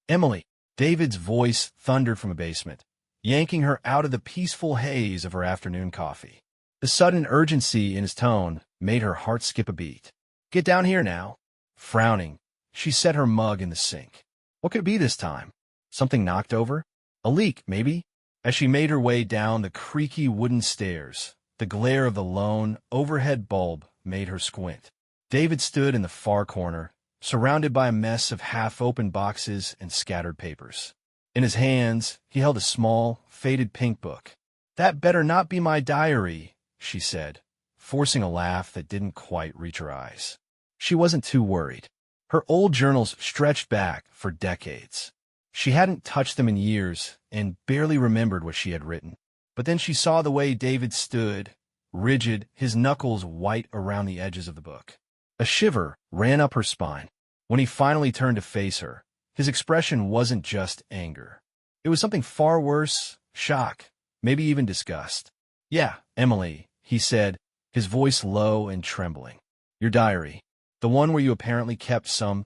Emily, David's voice thundered from a basement, yanking her out of the peaceful haze of her afternoon coffee. The sudden urgency in his tone made her heart skip a beat. Get down here now. Frowning, she set her mug in the sink. What could it be this time? Something knocked over? A leak, maybe? As she made her way down the creaky wooden stairs, the glare of the lone, overhead bulb made her squint. David stood in the far corner, surrounded by a mess of half-open boxes and scattered papers. In his hands, he held a small, faded pink book. That better not be my diary, she said, forcing a laugh that didn't quite reach her eyes. She wasn't too worried. Her old journals stretched back for decades. She hadn't touched them in years and barely remembered what she had written. But then she saw the way David stood, rigid, his knuckles white around the edges of the book. A shiver ran up her spine. When he finally turned to face her, his expression wasn't just anger. It was something far worse, shock, maybe even disgust. Yeah, Emily, he said, his voice low and trembling. Your diary, the one where you apparently kept some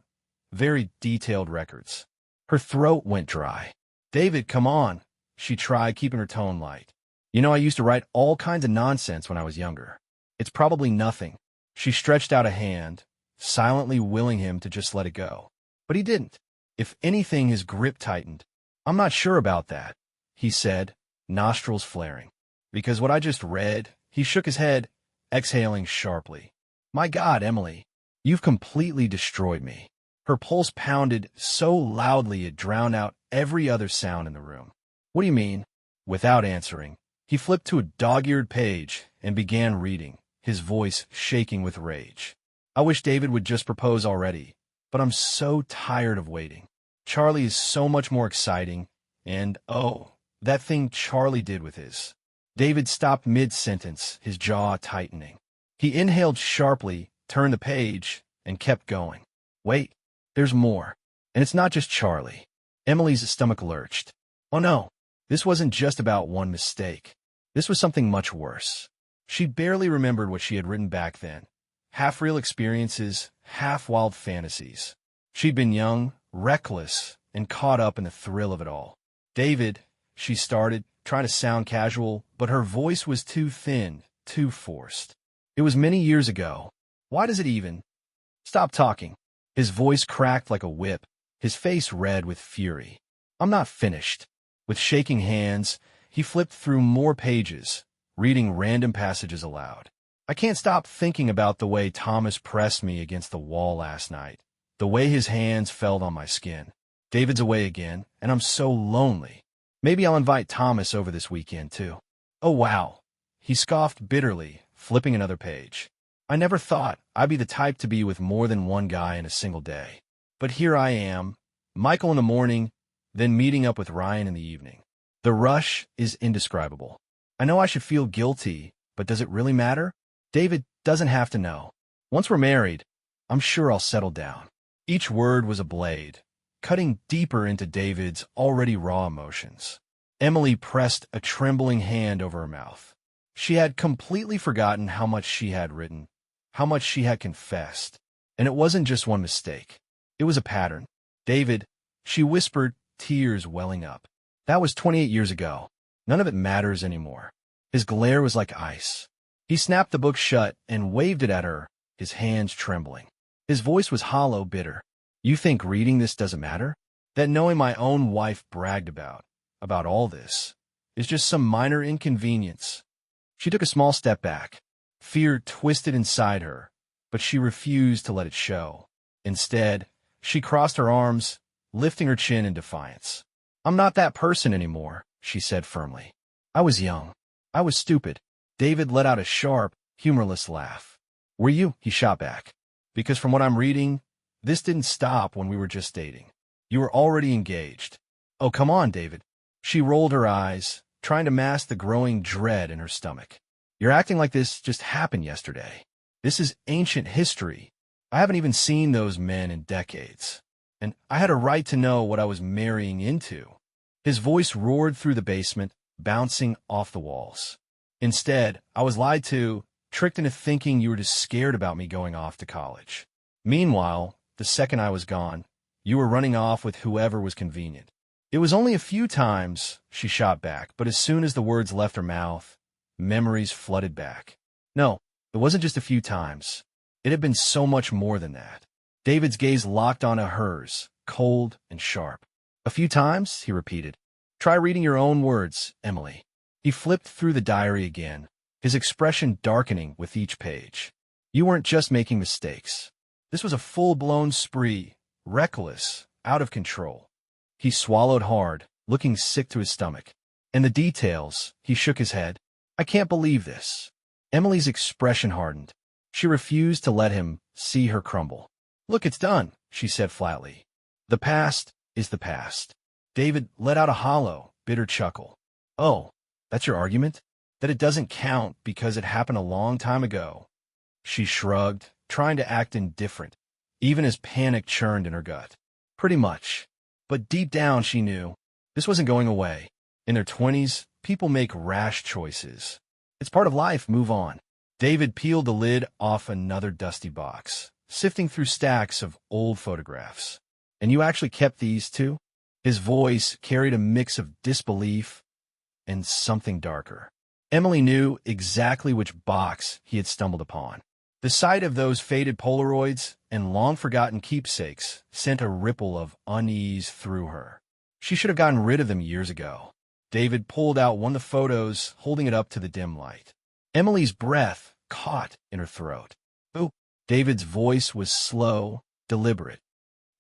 very detailed records. Her throat went dry. David, come on, she tried, keeping her tone light. You know, I used to write all kinds of nonsense when I was younger. It's probably nothing. She stretched out a hand, silently willing him to just let it go. But he didn't. If anything, his grip tightened. I'm not sure about that, he said, nostrils flaring. Because what I just read, he shook his head, exhaling sharply. My God, Emily, you've completely destroyed me. Her pulse pounded so loudly it drowned out every other sound in the room. What do you mean? Without answering, he flipped to a dog-eared page and began reading, his voice shaking with rage. I wish David would just propose already, but I'm so tired of waiting. Charlie is so much more exciting, and oh, that thing Charlie did with his. David stopped mid-sentence, his jaw tightening. He inhaled sharply, turned the page, and kept going. Wait, there's more. And it's not just Charlie. Emily's stomach lurched. Oh no, this wasn't just about one mistake. This was something much worse. She barely remembered what she had written back then. Half-real experiences, half-wild fantasies. She'd been young, reckless, and caught up in the thrill of it all. David, she started, trying to sound casual, but her voice was too thin, too forced. It was many years ago. Why does it even? Stop talking. His voice cracked like a whip, his face red with fury. I'm not finished. With shaking hands, he flipped through more pages, reading random passages aloud. I can't stop thinking about the way Thomas pressed me against the wall last night, the way his hands felt on my skin. David's away again, and I'm so lonely. Maybe I'll invite Thomas over this weekend, too. Oh, wow. He scoffed bitterly, flipping another page. I never thought I'd be the type to be with more than one guy in a single day. But here I am, Michael in the morning, then meeting up with Ryan in the evening. The rush is indescribable. I know I should feel guilty, but does it really matter? David doesn't have to know. Once we're married, I'm sure I'll settle down. Each word was a blade, cutting deeper into David's already raw emotions. Emily pressed a trembling hand over her mouth. She had completely forgotten how much she had written, how much she had confessed. And it wasn't just one mistake. It was a pattern. David, she whispered, tears welling up. That was 28 years ago. None of it matters anymore. His glare was like ice. He snapped the book shut and waved it at her, his hands trembling. His voice was hollow, bitter. You think reading this doesn't matter? That knowing my own wife bragged about all this, is just some minor inconvenience. She took a small step back. Fear twisted inside her, but she refused to let it show. Instead, she crossed her arms, lifting her chin in defiance. I'm not that person anymore, she said firmly. I was young. I was stupid. David let out a sharp, humorless laugh. Were you? He shot back. Because from what I'm reading, this didn't stop when we were just dating. You were already engaged. Oh, come on, David. She rolled her eyes, trying to mask the growing dread in her stomach. You're acting like this just happened yesterday. This is ancient history. I haven't even seen those men in decades. And I had a right to know what I was marrying into. His voice roared through the basement, bouncing off the walls. Instead, I was lied to, tricked into thinking you were just scared about me going off to college. Meanwhile, the second I was gone, You were running off with whoever was convenient. It was only a few times, she shot back, but as soon as the words left her mouth, memories flooded back. No, it wasn't just a few times. It had been so much more than that. David's gaze locked onto hers, cold and sharp. A few times, he repeated. Try reading your own words, Emily. He flipped through the diary again, his expression darkening with each page. You weren't just making mistakes. This was a full-blown spree, reckless, out of control. He swallowed hard, looking sick to his stomach. And the details, he shook his head. I can't believe this. Emily's expression hardened. She refused to let him see her crumble. Look, it's done, she said flatly. The past is the past. David let out a hollow, bitter chuckle. Oh, that's your argument? That it doesn't count because it happened a long time ago. She shrugged, trying to act indifferent, even as panic churned in her gut. Pretty much. But deep down she knew this wasn't going away. In their 20s, people make rash choices. It's part of life, move on. David peeled the lid off another dusty box, sifting through stacks of old photographs. And you actually kept these too? His voice carried a mix of disbelief and something darker. Emily knew exactly which box he had stumbled upon. The sight of those faded Polaroids and long-forgotten keepsakes sent a ripple of unease through her. She should have gotten rid of them years ago. David pulled out one of the photos, holding it up to the dim light. Emily's breath caught in her throat. Who? David's voice was slow, deliberate.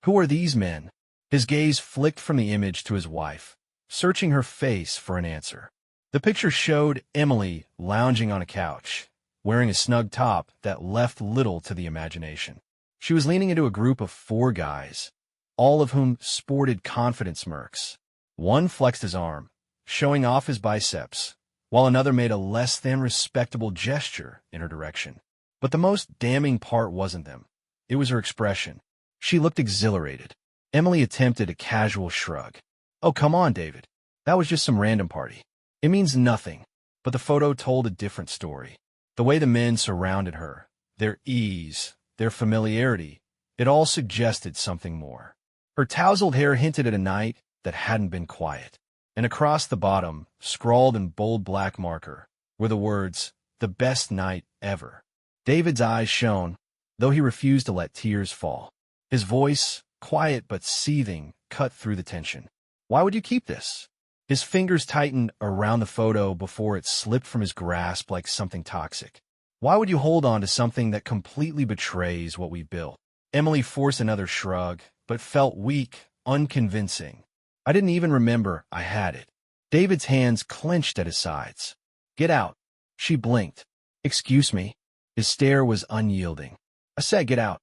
Who are these men? His gaze flicked from the image to his wife, searching her face for an answer. The picture showed Emily lounging on a couch, wearing a snug top that left little to the imagination. She was leaning into a group of 4 guys, all of whom sported confident smirks. One flexed his arm, showing off his biceps, while another made a less-than-respectable gesture in her direction. But the most damning part wasn't them. It was her expression. She looked exhilarated. Emily attempted a casual shrug. Oh, come on, David. That was just some random party. It means nothing. But the photo told a different story. The way the men surrounded her, their ease, their familiarity, it all suggested something more. Her tousled hair hinted at a night that hadn't been quiet. And across the bottom, scrawled in bold black marker, were the words, "The best night ever." David's eyes shone, though he refused to let tears fall. His voice, quiet but seething, cut through the tension. Why would you keep this? His fingers tightened around the photo before it slipped from his grasp like something toxic. Why would you hold on to something that completely betrays what we've built? Emily forced another shrug, but felt weak, unconvincing. I didn't even remember I had it. David's hands clenched at his sides. Get out. She blinked. Excuse me. His stare was unyielding. I said get out.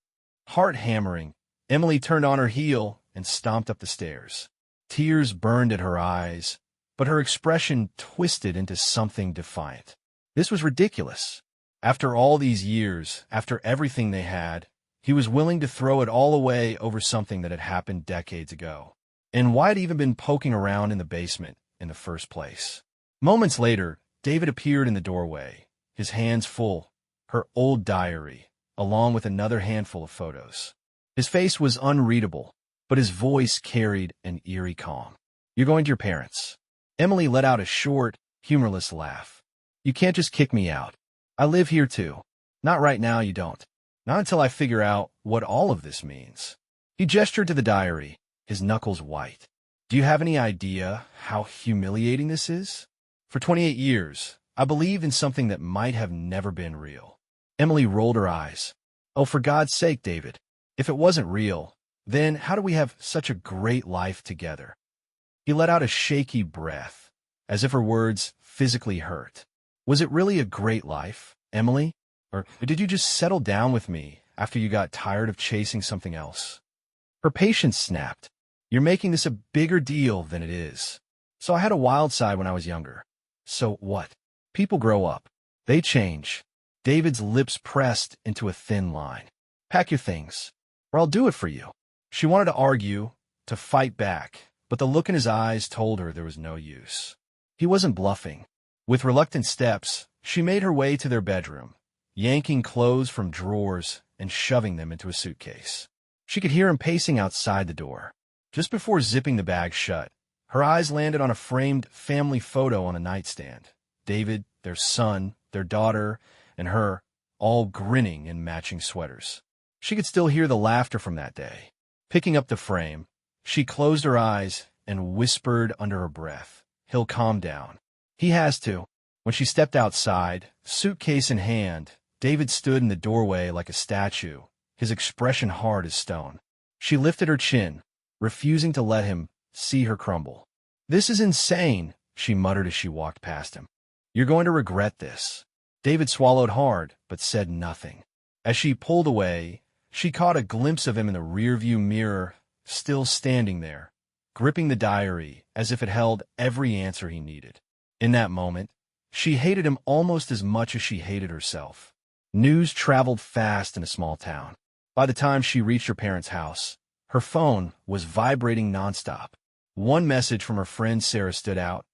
Heart hammering, Emily turned on her heel and stomped up the stairs. Tears burned at her eyes, but her expression twisted into something defiant. This was ridiculous. After all these years, after everything they had, he was willing to throw it all away over something that had happened decades ago. And why had he even been poking around in the basement in the first place? Moments later, David appeared in the doorway, his hands full, her old diary, along with another handful of photos. His face was unreadable, but his voice carried an eerie calm. You're going to your parents. Emily let out a short, humorless laugh. You can't just kick me out. I live here too. Not right now, you don't. Not until I figure out what all of this means. He gestured to the diary, his knuckles white. Do you have any idea how humiliating this is? For 28 years, I believed in something that might have never been real. Emily rolled her eyes. Oh, for God's sake, David. If it wasn't real, then how do we have such a great life together? He let out a shaky breath, as if her words physically hurt. Was it really a great life, Emily? Or did you just settle down with me after you got tired of chasing something else? Her patience snapped. You're making this a bigger deal than it is. So I had a wild side when I was younger. So what? People grow up. They change. David's lips pressed into a thin line. Pack your things, or I'll do it for you. She wanted to argue, to fight back, but the look in his eyes told her there was no use. He wasn't bluffing. With reluctant steps, she made her way to their bedroom, yanking clothes from drawers and shoving them into a suitcase. She could hear him pacing outside the door. Just before zipping the bag shut, her eyes landed on a framed family photo on a nightstand. David, their son, their daughter, and her, all grinning in matching sweaters. She could still hear the laughter from that day. Picking up the frame, she closed her eyes and whispered under her breath, "He'll calm down. He has to." When she stepped outside, suitcase in hand, David stood in the doorway like a statue, his expression hard as stone. She lifted her chin, refusing to let him see her crumble. "This is insane," she muttered as she walked past him. "You're going to regret this." David swallowed hard, but said nothing. As she pulled away, she caught a glimpse of him in the rearview mirror, still standing there, gripping the diary as if it held every answer he needed. In that moment, she hated him almost as much as she hated herself. News traveled fast in a small town. By the time she reached her parents' house, her phone was vibrating nonstop. One message from her friend Sarah stood out.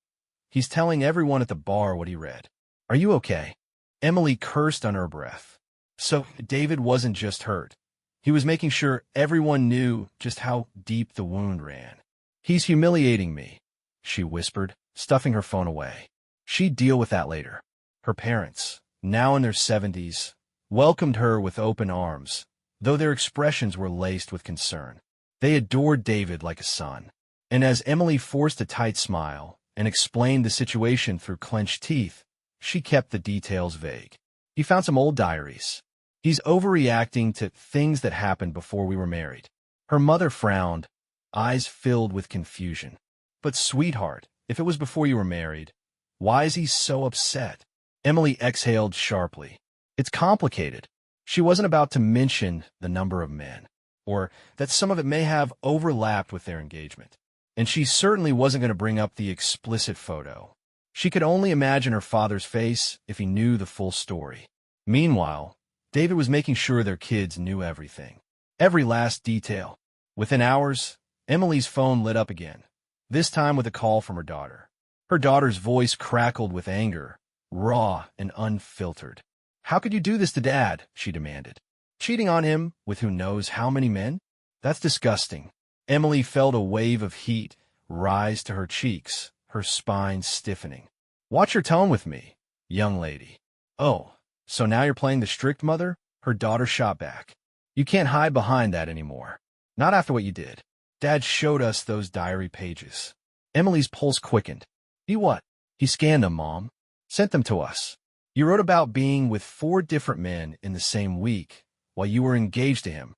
"He's telling everyone at the bar what he read. Are you okay?" Emily cursed under her breath. So David wasn't just hurt. He was making sure everyone knew just how deep the wound ran. "He's humiliating me," she whispered, stuffing her phone away. She'd deal with that later. Her parents, now in their 70s, welcomed her with open arms, though their expressions were laced with concern. They adored David like a son. And as Emily forced a tight smile and explained the situation through clenched teeth, she kept the details vague. "He found some old diaries. He's overreacting to things that happened before we were married." Her mother frowned, eyes filled with confusion. "But sweetheart, if it was before you were married, why is he so upset?" Emily exhaled sharply. "It's complicated." She wasn't about to mention the number of men, or that some of it may have overlapped with their engagement. And she certainly wasn't going to bring up the explicit photo. She could only imagine her father's face if he knew the full story. Meanwhile, David was making sure their kids knew everything. Every last detail. Within hours, Emily's phone lit up again, this time with a call from her daughter. Her daughter's voice crackled with anger, raw and unfiltered. "How could you do this to Dad?" she demanded. "Cheating on him with who knows how many men? That's disgusting." Emily felt a wave of heat rise to her cheeks, her spine stiffening. "Watch your tone with me, young lady." "Oh, so now you're playing the strict mother?" Her daughter shot back. "You can't hide behind that anymore. Not after what you did. Dad showed us those diary pages." Emily's pulse quickened. "He what?" "He scanned them, Mom. Sent them to us. You wrote about being with 4 different men in the same week while you were engaged to him."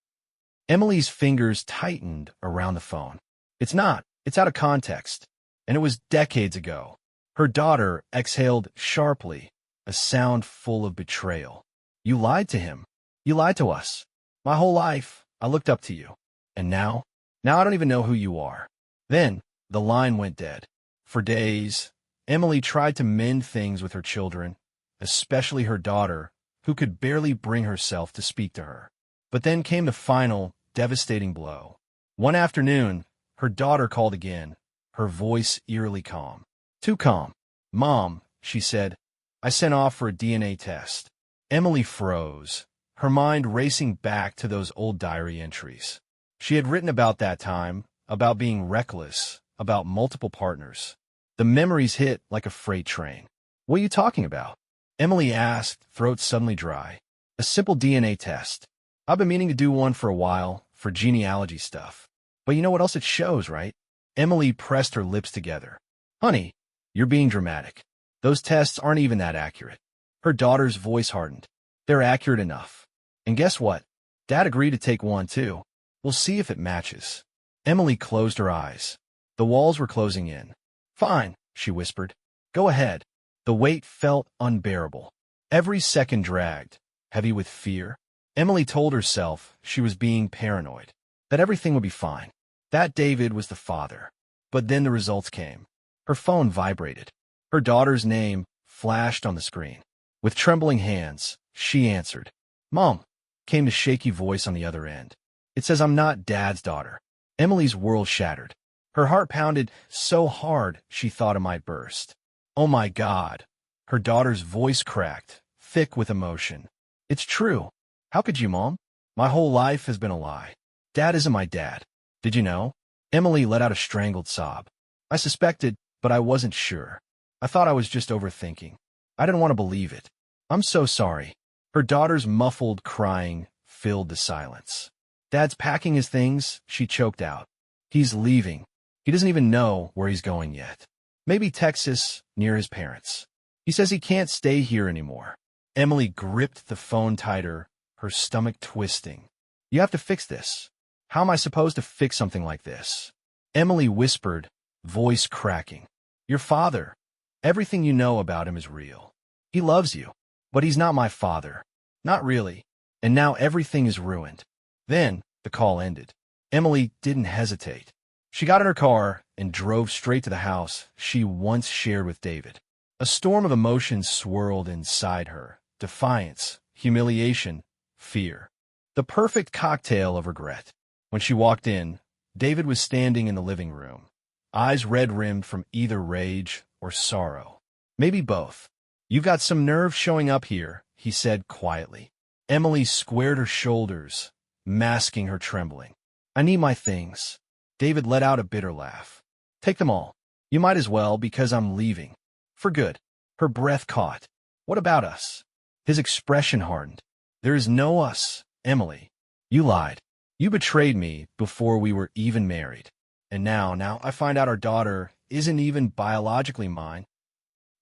Emily's fingers tightened around the phone. "It's not. It's out of context. And it was decades ago." Her daughter exhaled sharply, a sound full of betrayal. "You lied to him. You lied to us. My whole life, I looked up to you. And now I don't even know who you are." Then the line went dead. For days, Emily tried to mend things with her children, especially her daughter, who could barely bring herself to speak to her. But then came the final, devastating blow. One afternoon, her daughter called again, her voice eerily calm. Too calm. "Mom," she said, "I sent off for a DNA test." Emily froze, her mind racing back to those old diary entries. She had written about that time, about being reckless, about multiple partners. The memories hit like a freight train. "What are you talking about?" Emily asked, throat suddenly dry. "A simple DNA test. I've been meaning to do one for a while, for genealogy stuff. But you know what else it shows, right?" Emily pressed her lips together. "Honey, you're being dramatic. Those tests aren't even that accurate." Her daughter's voice hardened. "They're accurate enough. And guess what? Dad agreed to take one too. We'll see if it matches." Emily closed her eyes. The walls were closing in. "Fine," she whispered. "Go ahead." The weight felt unbearable. Every second dragged, heavy with fear. Emily told herself she was being paranoid, that everything would be fine, that David was the father. But then the results came. Her phone vibrated. Her daughter's name flashed on the screen. With trembling hands, she answered. "Mom," came the shaky voice on the other end. "It says I'm not Dad's daughter." Emily's world shattered. Her heart pounded so hard she thought it might burst. "Oh my God." Her daughter's voice cracked, thick with emotion. "It's true. How could you, Mom? My whole life has been a lie. Dad isn't my dad. Did you know? Emily let out a strangled sob. I suspected, but I wasn't sure. I thought I was just overthinking. I didn't want to believe it. I'm so sorry. Her daughter's muffled crying filled the silence. Dad's packing his things, she choked out. He's leaving. He doesn't even know where he's going yet. Maybe Texas, near his parents. He says he can't stay here anymore. Emily gripped the phone tighter, her stomach twisting. You have to fix this. How am I supposed to fix something like this? Emily whispered, voice cracking. Your father. Everything you know about him is real. He loves you, but he's not my father. Not really. And now everything is ruined. Then the call ended. Emily didn't hesitate. She got in her car and drove straight to the house she once shared with David. A storm of emotions swirled inside her. Defiance, humiliation, fear. The perfect cocktail of regret. When she walked in, David was standing in the living room, eyes red-rimmed from either rage or sorrow. Maybe both. You've got some nerve showing up here, he said quietly. Emily squared her shoulders, masking her trembling. I need my things. David let out a bitter laugh. Take them all. You might as well, because I'm leaving. For good. Her breath caught. What about us? His expression hardened. There is no us, Emily. You lied. You betrayed me before we were even married. And now I find out our daughter isn't even biologically mine.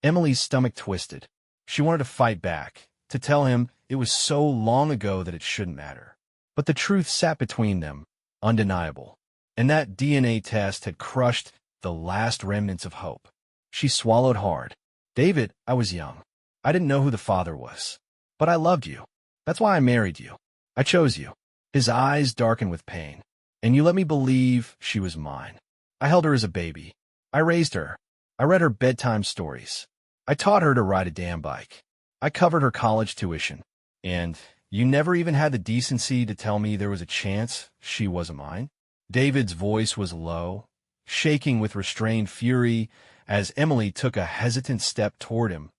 Emily's stomach twisted. She wanted to fight back, to tell him it was so long ago that it shouldn't matter. But the truth sat between them, undeniable. And that DNA test had crushed the last remnants of hope. She swallowed hard. David, I was young. I didn't know who the father was. But I loved you. That's why I married you. I chose you. His eyes darkened with pain. And you let me believe she was mine. I held her as a baby. I raised her. I read her bedtime stories. I taught her to ride a damn bike. I covered her college tuition. And you never even had the decency to tell me there was a chance she wasn't mine? David's voice was low, shaking with restrained fury as Emily took a hesitant step toward him,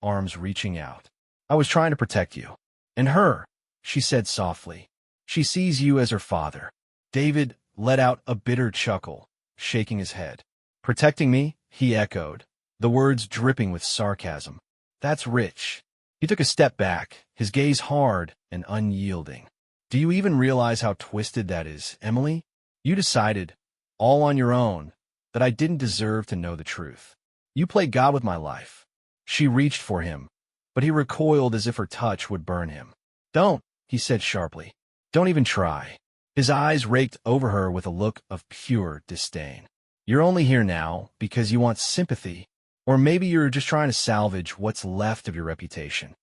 arms reaching out. I was trying to protect you. And her, she said softly. She sees you as her father. David let out a bitter chuckle, shaking his head. Protecting me? He echoed, the words dripping with sarcasm. That's rich. He took a step back, his gaze hard and unyielding. Do you even realize how twisted that is, Emily? You decided, all on your own, that I didn't deserve to know the truth. You played God with my life. She reached for him, but he recoiled as if her touch would burn him. Don't, he said sharply. Don't even try. His eyes raked over her with a look of pure disdain. You're only here now because you want sympathy, or maybe you're just trying to salvage what's left of your reputation.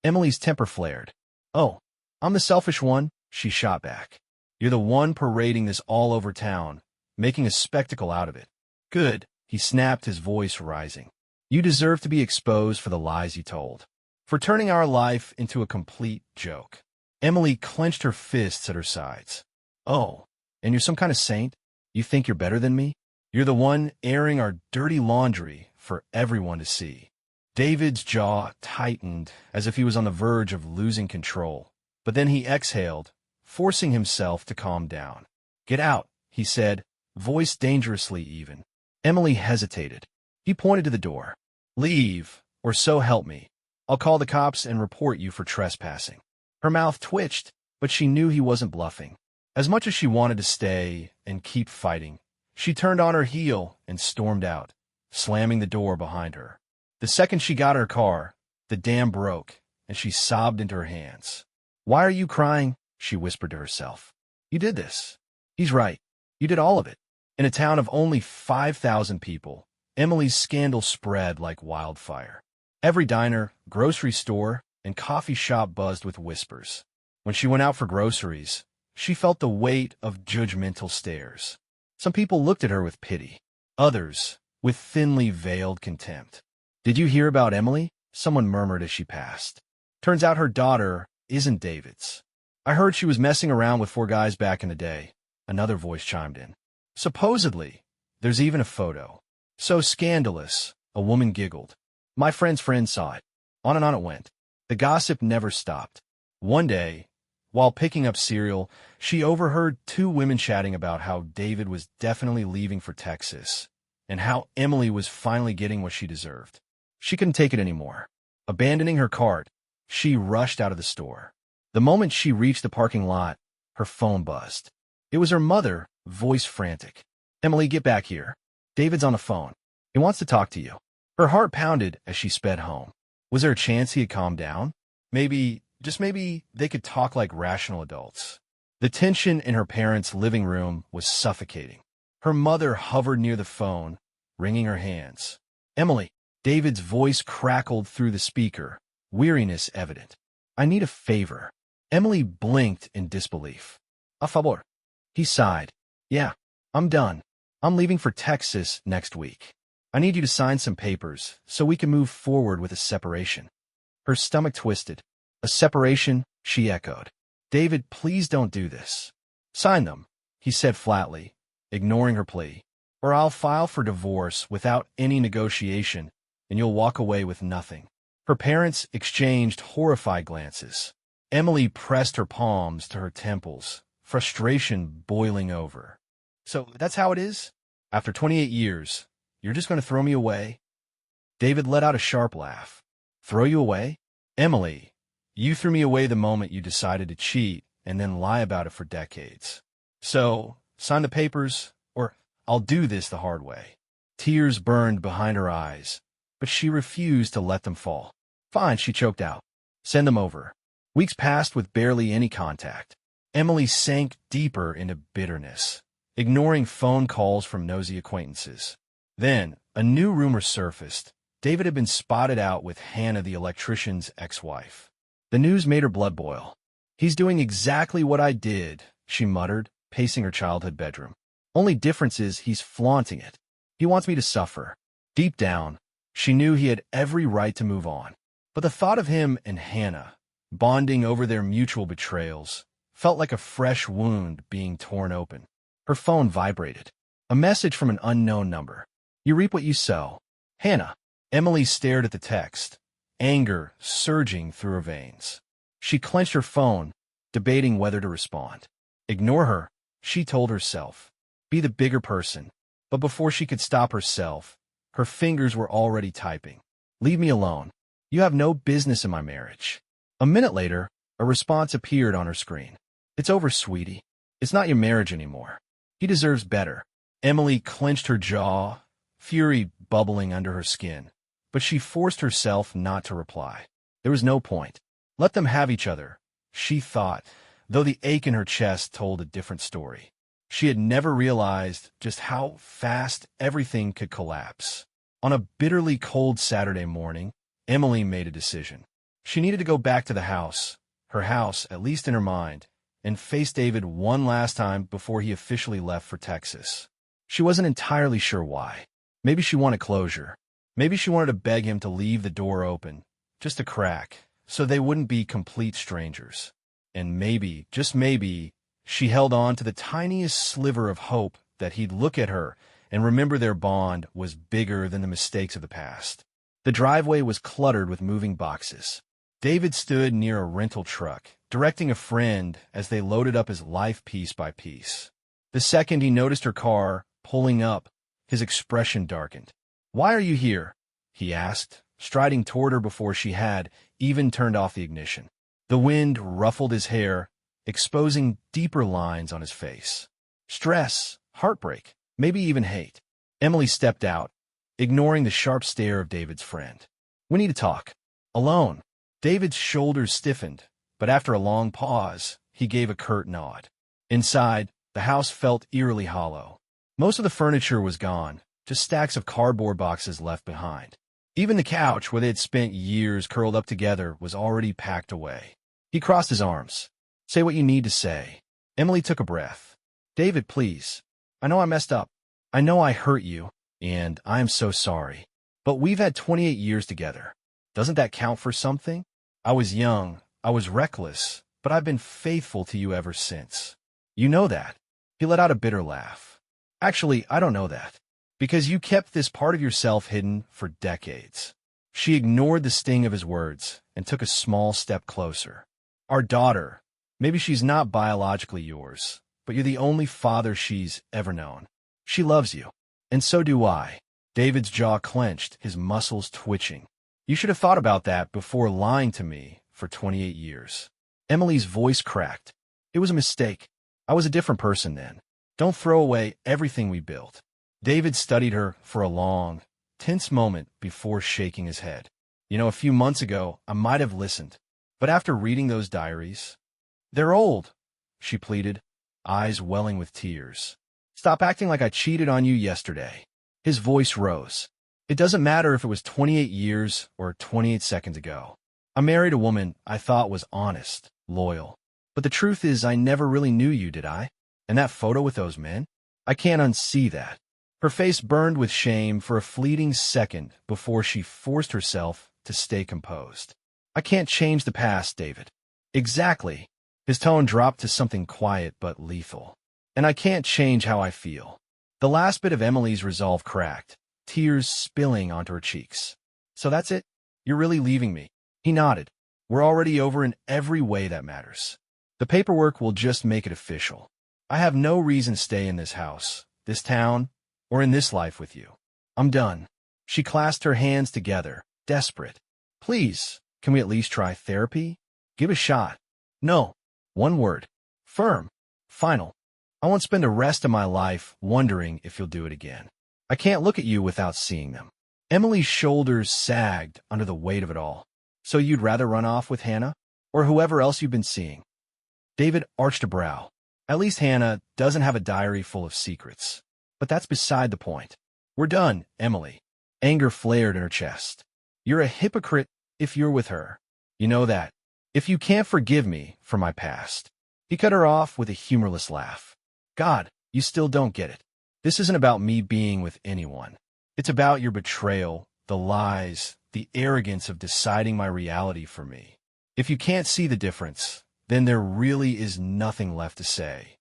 Emily's temper flared. Oh, I'm the selfish one, she shot back. You're the one parading this all over town, making a spectacle out of it. Good, he snapped, his voice rising. You deserve to be exposed for the lies you told, for turning our life into a complete joke. Emily clenched her fists at her sides. Oh, and you're some kind of saint? You think you're better than me? You're the one airing our dirty laundry for everyone to see. David's jaw tightened as if he was on the verge of losing control, but then he exhaled, forcing himself to calm down. Get out, he said, voice dangerously even. Emily hesitated. He pointed to the door. Leave, or so help me. I'll call the cops and report you for trespassing. Her mouth twitched, but she knew he wasn't bluffing. As much as she wanted to stay and keep fighting, she turned on her heel and stormed out, slamming the door behind her. The second she got her car, the dam broke, and she sobbed into her hands. Why are you crying? She whispered to herself. You did this. He's right. You did all of it. In a town of only 5,000 people, Emily's scandal spread like wildfire. Every diner, grocery store, and coffee shop buzzed with whispers. When she went out for groceries, she felt the weight of judgmental stares. Some people looked at her with pity, others with thinly veiled contempt. Did you hear about Emily? Someone murmured as she passed. Turns out her daughter isn't David's. I heard she was messing around with 4 guys back in the day, another voice chimed in. Supposedly, there's even a photo. So scandalous, a woman giggled. My friend's friend saw it. On and on it went. The gossip never stopped. One day, While picking up cereal, she overheard two women chatting about how David was definitely leaving for Texas and how Emily was finally getting what she deserved. She couldn't take it anymore. Abandoning her cart, she rushed out of the store. The moment she reached the parking lot, her phone buzzed. It was her mother, voice frantic. "Emily, get back here. David's on the phone. He wants to talk to you." Her heart pounded as she sped home. Was there a chance he had calmed down? Maybe, just maybe, they could talk like rational adults. The tension in her parents' living room was suffocating. Her mother hovered near the phone, wringing her hands. "Emily," David's voice crackled through the speaker, weariness evident. "I need a favor." Emily blinked in disbelief. "A favor." He sighed. "Yeah, I'm done. I'm leaving for Texas next week. I need you to sign some papers so we can move forward with a separation." Her stomach twisted. "A separation?" she echoed. "David, please don't do this." "Sign them," he said flatly, ignoring her plea, "or I'll file for divorce without any negotiation, and you'll walk away with nothing." Her parents exchanged horrified glances. Emily pressed her palms to her temples, frustration boiling over. "So that's how it is? After 28 years, you're just going to throw me away?" David let out a sharp laugh. "Throw you away? Emily, you threw me away the moment you decided to cheat and then lie about it for decades. So, sign the papers, or I'll do this the hard way." Tears burned behind her eyes, but she refused to let them fall. "Fine," she choked out. "Send them over." Weeks passed with barely any contact. Emily sank deeper into bitterness, ignoring phone calls from nosy acquaintances. Then, a new rumor surfaced. David had been spotted out with Hannah, the electrician's ex-wife. The news made her blood boil. "He's doing exactly what I did," she muttered, pacing her childhood bedroom. "Only difference is he's flaunting it. He wants me to suffer." Deep down, she knew he had every right to move on. But the thought of him and Hannah, bonding over their mutual betrayals, felt like a fresh wound being torn open. Her phone vibrated. A message from an unknown number. "You reap what you sow. Hannah." Emily stared at the text, anger surging through her veins. She clenched her phone, debating whether to respond. Ignore her, she told herself. Be the bigger person. But before she could stop herself, her fingers were already typing. "Leave me alone. You have no business in my marriage." A minute later, a response appeared on her screen. "It's over, sweetie. It's not your marriage anymore. He deserves better." Emily clenched her jaw, fury bubbling under her skin, but she forced herself not to reply. There was no point. Let them have each other, she thought, though the ache in her chest told a different story. She had never realized just how fast everything could collapse. On a bitterly cold Saturday morning, Emily made a decision. She needed to go back to the house, her house, at least in her mind, and face David one last time before he officially left for Texas. She wasn't entirely sure why. Maybe she wanted closure. Maybe she wanted to beg him to leave the door open, just a crack, so they wouldn't be complete strangers. And maybe, just maybe, she held on to the tiniest sliver of hope that he'd look at her and remember their bond was bigger than the mistakes of the past. The driveway was cluttered with moving boxes. David stood near a rental truck, directing a friend as they loaded up his life piece by piece. The second he noticed her car pulling up, his expression darkened. "Why are you here?" he asked, striding toward her before she had even turned off the ignition. The wind ruffled his hair, exposing deeper lines on his face. Stress, heartbreak, maybe even hate. Emily stepped out, ignoring the sharp stare of David's friend. "We need to talk. Alone." David's shoulders stiffened, but after a long pause, he gave a curt nod. Inside, the house felt eerily hollow. Most of the furniture was gone, just stacks of cardboard boxes left behind. Even the couch, where they had spent years curled up together, was already packed away. He crossed his arms. "Say what you need to say." Emily took a breath. "David, please. I know I messed up. I know I hurt you, and I am so sorry. But we've had 28 years together. Doesn't that count for something? I was young, I was reckless, but I've been faithful to you ever since. You know that." He let out a bitter laugh. "Actually, I don't know that. Because you kept this part of yourself hidden for decades." She ignored the sting of his words and took a small step closer. "Our daughter, Maybe she's not biologically yours, but you're the only father she's ever known. She loves you. And so do I. David's jaw clenched, his muscles twitching. You should have thought about that before lying to me for 28 years. Emily's voice cracked. It was a mistake. I was a different person then. Don't throw away everything we built. David studied her for a long, tense moment before shaking his head. A few months ago, I might have listened. But after reading those diaries, they're old, she pleaded, eyes welling with tears. Stop acting like I cheated on you yesterday. His voice rose. It doesn't matter if it was 28 years or 28 seconds ago. I married a woman I thought was honest, loyal. But the truth is I never really knew you, did I? And that photo with those men? I can't unsee that. Her face burned with shame for a fleeting second before she forced herself to stay composed. I can't change the past, David. Exactly. His tone dropped to something quiet but lethal. And I can't change how I feel. The last bit of Emily's resolve cracked, tears spilling onto her cheeks. So that's it? You're really leaving me? He nodded. We're already over in every way that matters. The paperwork will just make it official. I have no reason to stay in this house, this town, or in this life with you. I'm done. She clasped her hands together, desperate. Please, can we at least try therapy? Give a shot. No. One word. Firm. Final. I won't spend the rest of my life wondering if you'll do it again. I can't look at you without seeing them. Emily's shoulders sagged under the weight of it all. So you'd rather run off with Hannah? Or whoever else you've been seeing? David arched a brow. At least Hannah doesn't have a diary full of secrets. But that's beside the point. We're done, Emily. Anger flared in her chest. You're a hypocrite if you're with her. You know that. If you can't forgive me for my past. He cut her off with a humorless laugh. God, you still don't get it. This isn't about me being with anyone. It's about your betrayal, the lies, the arrogance of deciding my reality for me. If you can't see the difference, then there really is nothing left to say.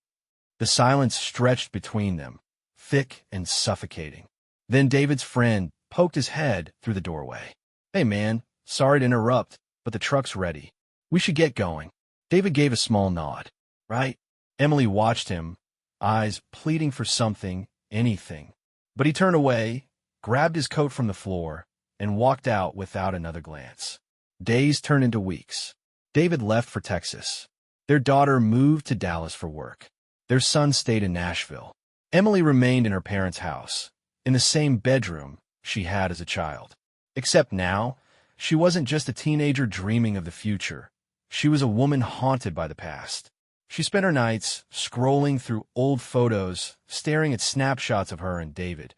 The silence stretched between them, thick and suffocating. Then David's friend poked his head through the doorway. Hey man, sorry to interrupt, but the truck's ready. We should get going. David gave a small nod. Right? Emily watched him, eyes pleading for something, anything. But he turned away, grabbed his coat from the floor, and walked out without another glance. Days turned into weeks. David left for Texas. Their daughter moved to Dallas for work. Their son stayed in Nashville. Emily remained in her parents' house, in the same bedroom she had as a child. Except now, she wasn't just a teenager dreaming of the future. She was a woman haunted by the past. She spent her nights scrolling through old photos, staring at snapshots of her and David,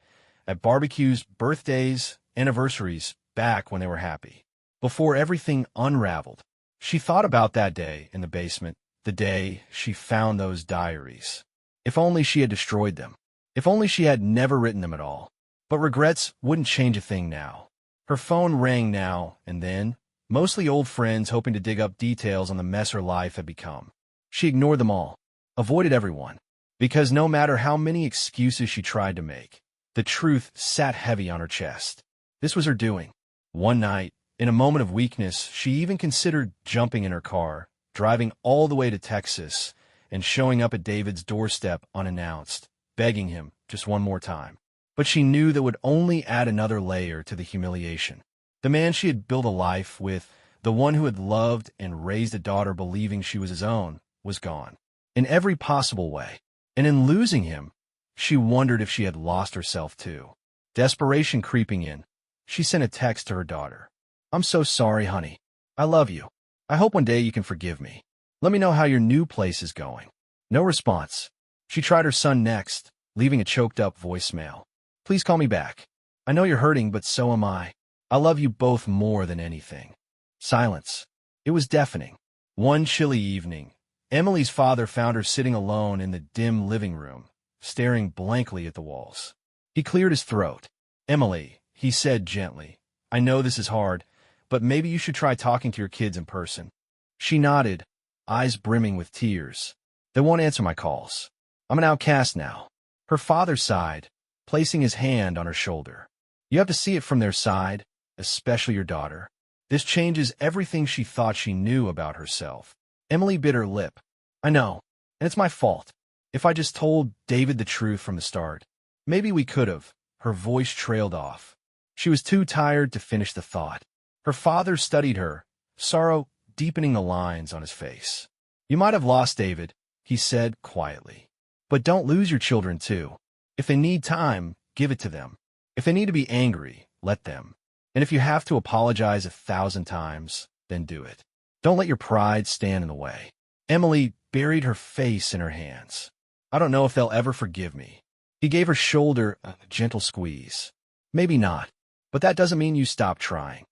at barbecues, birthdays, anniversaries, back when they were happy. Before everything unraveled, she thought about that day in the basement, the day she found those diaries. If only she had destroyed them. If only she had never written them at all. But regrets wouldn't change a thing now. Her phone rang now and then, mostly old friends hoping to dig up details on the mess her life had become. She ignored them all, avoided everyone, because no matter how many excuses she tried to make, the truth sat heavy on her chest. This was her doing. One night, in a moment of weakness, she even considered jumping in her car, driving all the way to Texas, and showing up at David's doorstep unannounced, begging him just one more time. But she knew that would only add another layer to the humiliation. The man she had built a life with, the one who had loved and raised a daughter believing she was his own, was gone. In every possible way. And in losing him, she wondered if she had lost herself too. Desperation creeping in, she sent a text to her daughter. I'm so sorry, honey. I love you. I hope one day you can forgive me. Let me know how your new place is going. No response. She tried her son next, leaving a choked-up voicemail. Please call me back. I know you're hurting, but so am I. I love you both more than anything. Silence. It was deafening. One chilly evening, Emily's father found her sitting alone in the dim living room, staring blankly at the walls. He cleared his throat. Emily, he said gently, I know this is hard, but maybe you should try talking to your kids in person. She nodded, eyes brimming with tears. They won't answer my calls. I'm an outcast now. Her father sighed, placing his hand on her shoulder. You have to see it from their side, especially your daughter. This changes everything she thought she knew about herself. Emily bit her lip, I know, and it's my fault. If I just told David the truth from the start, maybe we could have. Her voice trailed off. She was too tired to finish the thought. Her father studied her, sorrow deepening the lines on his face. You might have lost David, he said quietly. But don't lose your children too. If they need time, give it to them. If they need to be angry, let them. And if you have to apologize 1,000 times, then do it. Don't let your pride stand in the way. Emily buried her face in her hands. I don't know if they'll ever forgive me. He gave her shoulder a gentle squeeze. Maybe not, but that doesn't mean you stop trying.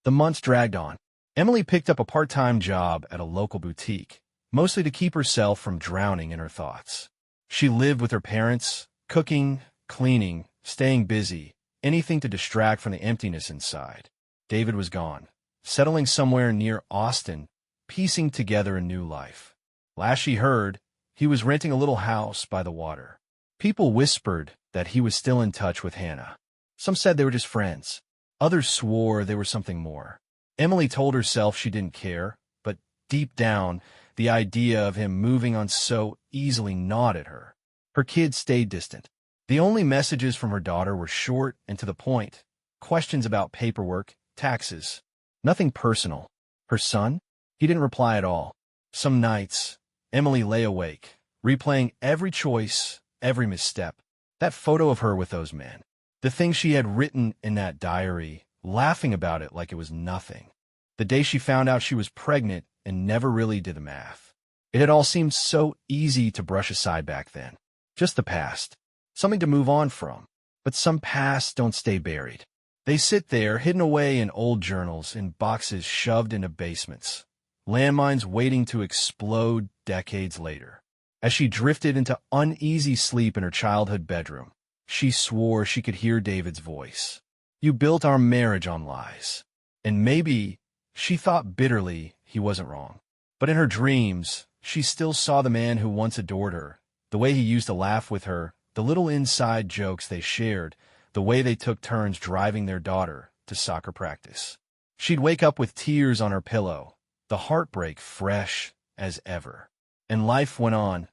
The months dragged on. Emily picked up a part-time job at a local boutique, mostly to keep herself from drowning in her thoughts. She lived with her parents, cooking, cleaning, staying busy, anything to distract from the emptiness inside. David was gone, settling somewhere near Austin, piecing together a new life. Last she heard, he was renting a little house by the water. People whispered that he was still in touch with Hannah. Some said they were just friends. Others swore they were something more. Emily told herself she didn't care, but deep down, the idea of him moving on so easily gnawed at her. Her kids stayed distant. The only messages from her daughter were short and to the point, questions about paperwork, taxes. Nothing personal. Her son? He didn't reply at all. Some nights, Emily lay awake, replaying every choice, every misstep. That photo of her with those men. The things she had written in that diary, laughing about it like it was nothing. The day she found out she was pregnant and never really did the math. It had all seemed so easy to brush aside back then. Just the past. Something to move on from. But some pasts don't stay buried. They sit there, hidden away in old journals, in boxes shoved into basements. Landmines waiting to explode decades later. As she drifted into uneasy sleep in her childhood bedroom, she swore she could hear David's voice. You built our marriage on lies. And maybe, she thought bitterly, he wasn't wrong. But in her dreams, she still saw the man who once adored her, the way he used to laugh with her, the little inside jokes they shared, the way they took turns driving their daughter to soccer practice. She'd wake up with tears on her pillow, the heartbreak fresh as ever. And life went on,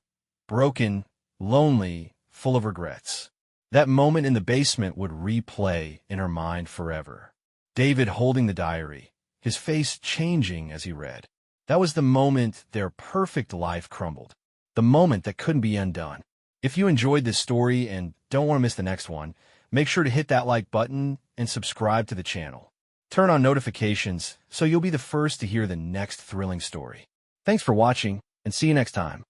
broken, lonely, full of regrets. That moment in the basement would replay in her mind forever. David holding the diary, his face changing as he read. That was the moment their perfect life crumbled. The moment that couldn't be undone. If you enjoyed this story and don't want to miss the next one, make sure to hit that like button and subscribe to the channel. Turn on notifications so you'll be the first to hear the next thrilling story. Thanks for watching, and see you next time.